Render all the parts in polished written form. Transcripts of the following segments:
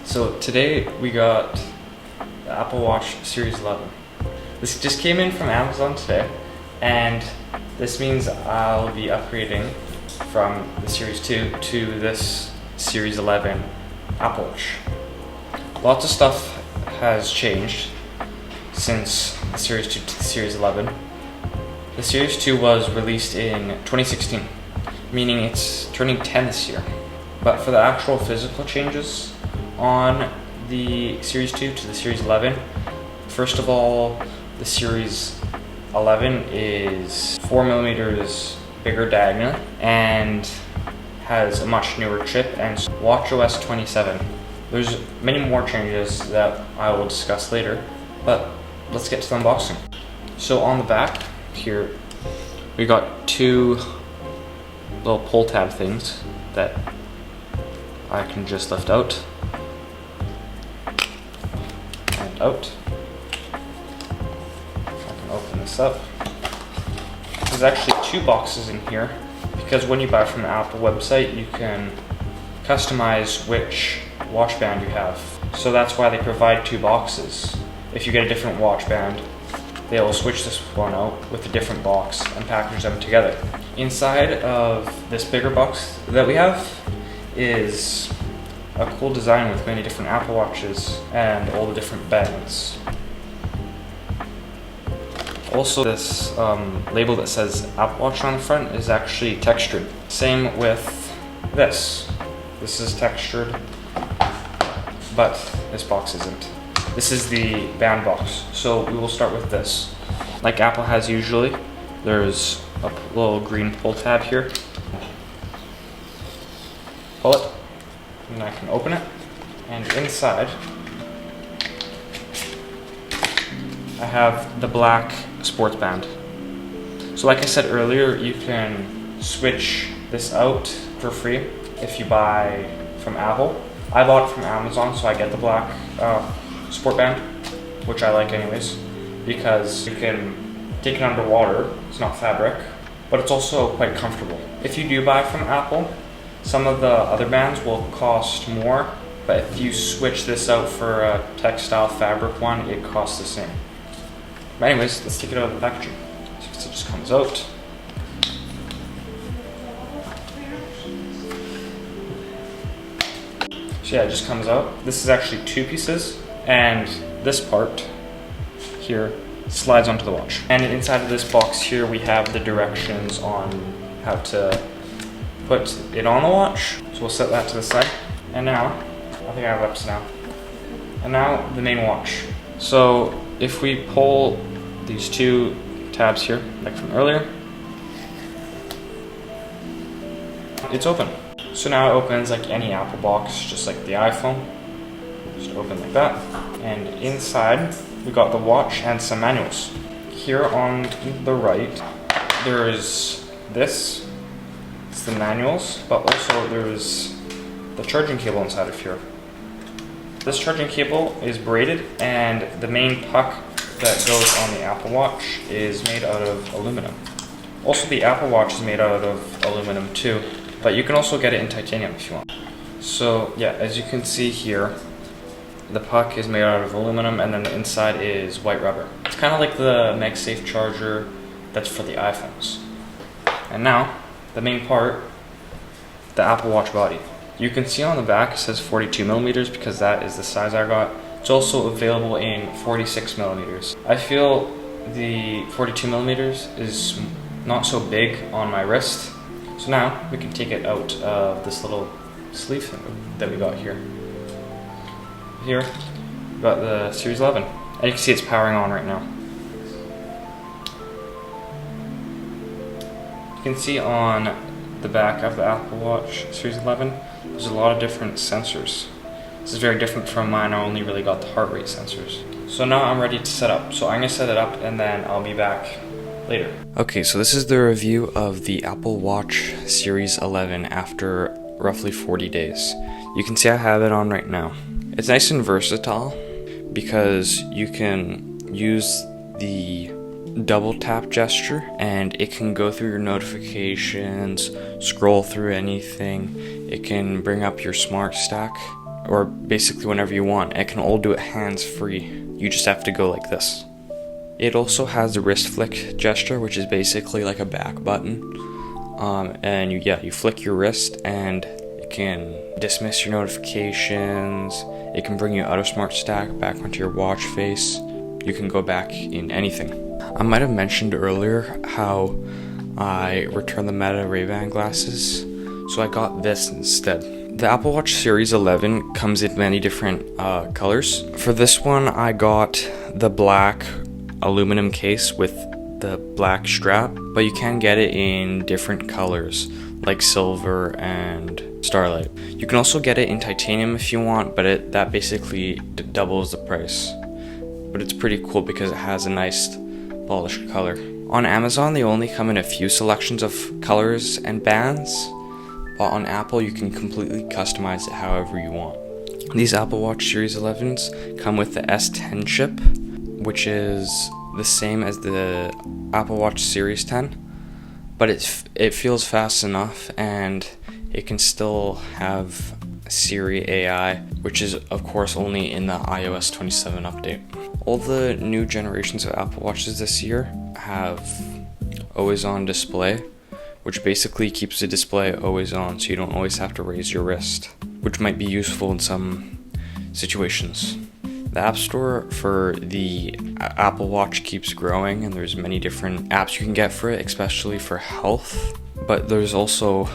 So today we got the Apple Watch Series 11. This just came in from Amazon today, and this means I'll be upgrading from the Series 2 to this Series 11 Apple Watch. Lots of stuff has changed since the Series 2 to the Series 11. The Series 2 was released in 2016, meaning it's turning 10 this year. But for the actual physical changes on the Series 2 to the Series 11, first of all, the Series 11 is 4mm bigger diagonally and has a much newer chip and watchOS 27. There's many more changes that I will discuss later, but let's get to the unboxing. So on the back here, we got two little pull tab things that I can just lift out and out. I can open this up. There's actually two boxes in here because when you buy from the Apple website, you can customize which watch band you have. So that's why they provide two boxes. If you get a different watch band, they will switch this one out with a different box and package them together. Inside of this bigger box that we have is a cool design with many different Apple Watches and all the different bands. Also, this label that says Apple Watch on the front is actually textured. Same with this. This is textured, but this box isn't. This is the band box. So we will start with this. Like Apple has usually, there's a little green pull tab here. Pull it, and I can open it. And inside, I have the black sports band. So like I said earlier, you can switch this out for free if you buy from Apple. I bought it from Amazon, so I get the black sport band, which I like anyways, because you can take it underwater. It's not fabric, but it's also quite comfortable. If you do buy from Apple, some of the other bands will cost more, but if you switch this out for a textile fabric one, it costs the same. But anyways, let's take it out of the packaging. So it just comes out. So yeah, it just comes out. This is actually two pieces, and this part here slides onto the watch. And inside of this box here, we have the directions on how to put it on the watch. So we'll set that to the side. And now, I think I have it up now. And now the main watch. So if we pull these two tabs here, like from earlier, it's open. So now it opens like any Apple box, just like the iPhone. Just open like that. And inside, we got the watch and some manuals. Here on the right, there is this. It's the manuals, but also there's the charging cable inside of here. This charging cable is braided, and the main puck that goes on the Apple Watch is made out of aluminum. Also, the Apple Watch is made out of aluminum too, but you can also get it in titanium if you want. So yeah, as you can see here, the puck is made out of aluminum, and then the inside is white rubber. It's kind of like the MagSafe charger that's for the iPhones. And now, the main part, the Apple Watch body. You can see on the back it says 42mm because that is the size I got. It's also available in 46mm. I feel the 42mm is not so big on my wrist. So now we can take it out of this little sleeve that we got here. Here, we got the Series 11. And you can see it's powering on right now. You can see on the back of the Apple Watch Series 11, there's a lot of different sensors. This is very different from mine. I only really got the heart rate sensors. So now I'm ready to set up. So I'm gonna set it up and then I'll be back later. Okay, so this is the review of the Apple Watch Series 11 after roughly 40 days. You can see I have it on right now. It's nice and versatile because you can use the double tap gesture and it can go through your notifications, scroll through anything. It can bring up your smart stack or basically whenever you want. It can all do it hands-free. You just have to go like this. It also has the wrist flick gesture, which is basically like a back button. And you flick your wrist and it can dismiss your notifications. It can bring you out of Smart Stack back onto your watch face. You can go back in anything. I might have mentioned earlier how I returned the Meta Ray-Ban glasses, so I got this instead. The Apple Watch Series 11 comes in many different colors. For this one, I got the black aluminum case with the black strap, but you can get it in different colors like silver and starlight. You can also get it in titanium if you want, but that basically doubles the price. But it's pretty cool because it has a nice polished color. On Amazon, they only come in a few selections of colors and bands, but on Apple, you can completely customize it however you want. These Apple Watch Series 11s come with the S10 chip, which is the same as the Apple Watch Series 10, but it feels fast enough, and it can still have Siri AI, which is of course only in the iOS 27 update. All the new generations of Apple Watches this year have always on display, which basically keeps the display always on so you don't always have to raise your wrist, which might be useful in some situations. The App Store for the Apple Watch keeps growing, and there's many different apps you can get for it, especially for health, but there's also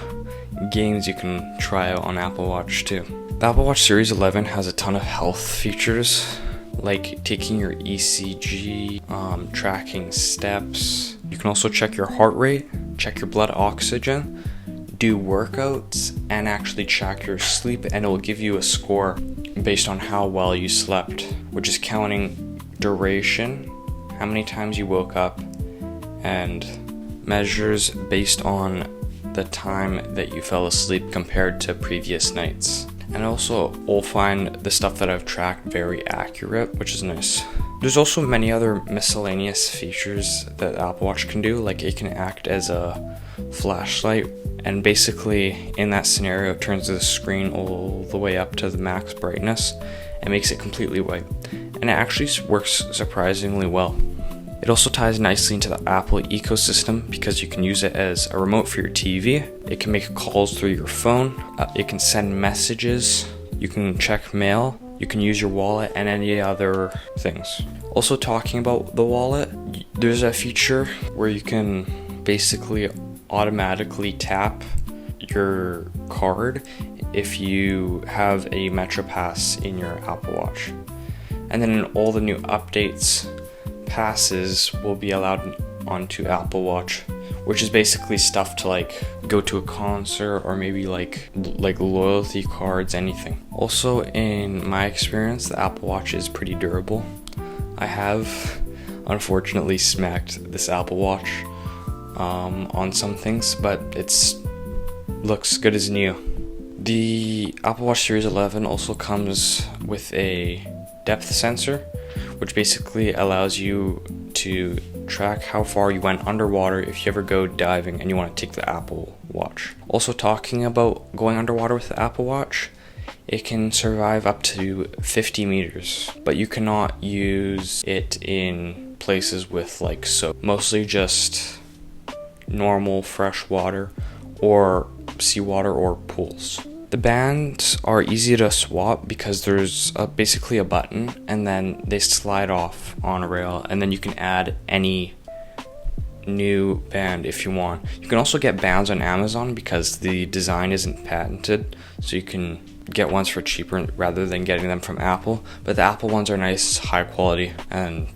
games you can try out on Apple Watch too. The Apple Watch Series 11 has a ton of health features, like taking your ECG, tracking steps. You can also check your heart rate, check your blood oxygen, do workouts, and actually track your sleep, and it will give you a score based on how well you slept, which is counting duration, how many times you woke up, and measures based on the time that you fell asleep compared to previous nights. And also will find the stuff that I've tracked very accurate, which is nice. There's also many other miscellaneous features that the Apple Watch can do, like it can act as a flashlight, and basically in that scenario it turns the screen all the way up to the max brightness and makes it completely white, and it actually works surprisingly well. It also ties nicely into the Apple ecosystem because you can use it as a remote for your TV. It can make calls through your phone. It can send messages. You can check mail. You can use your wallet and any other things. Also, talking about the wallet, there's a feature where you can basically automatically tap your card if you have a MetroPass in your Apple Watch. And then in all the new updates, passes will be allowed onto Apple Watch, which is basically stuff to like go to a concert or maybe like loyalty cards, anything. Also, in my experience, the Apple Watch is pretty durable. I have unfortunately smacked this Apple Watch on some things, but it's looks good as new. The Apple Watch Series 11 also comes with a depth sensor, which basically allows you to track how far you went underwater if you ever go diving and you want to take the Apple Watch. Also, talking about going underwater with the Apple Watch, it can survive up to 50 meters, but you cannot use it in places with like soap. Mostly just normal fresh water or seawater or pools. The bands are easy to swap because there's basically a button and then they slide off on a rail, and then you can add any new band if you want. You can also get bands on Amazon because the design isn't patented, so you can get ones for cheaper rather than getting them from Apple, but the Apple ones are nice, high quality, and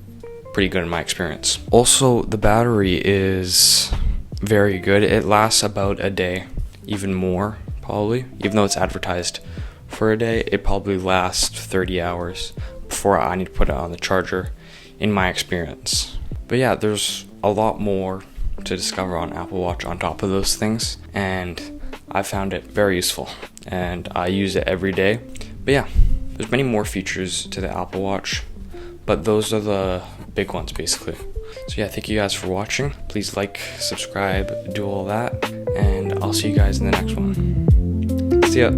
pretty good in my experience. Also, the battery is very good. It lasts about a day, even more probably. Even though it's advertised for a day, it probably lasts 30 hours before I need to put it on the charger, in my experience. But yeah, there's a lot more to discover on Apple Watch on top of those things, and I found it very useful and I use it every day. But yeah, there's many more features to the Apple Watch, but those are the big ones basically. So yeah, thank you guys for watching. Please like, subscribe, do all that, and I'll see you guys in the next one. See ya.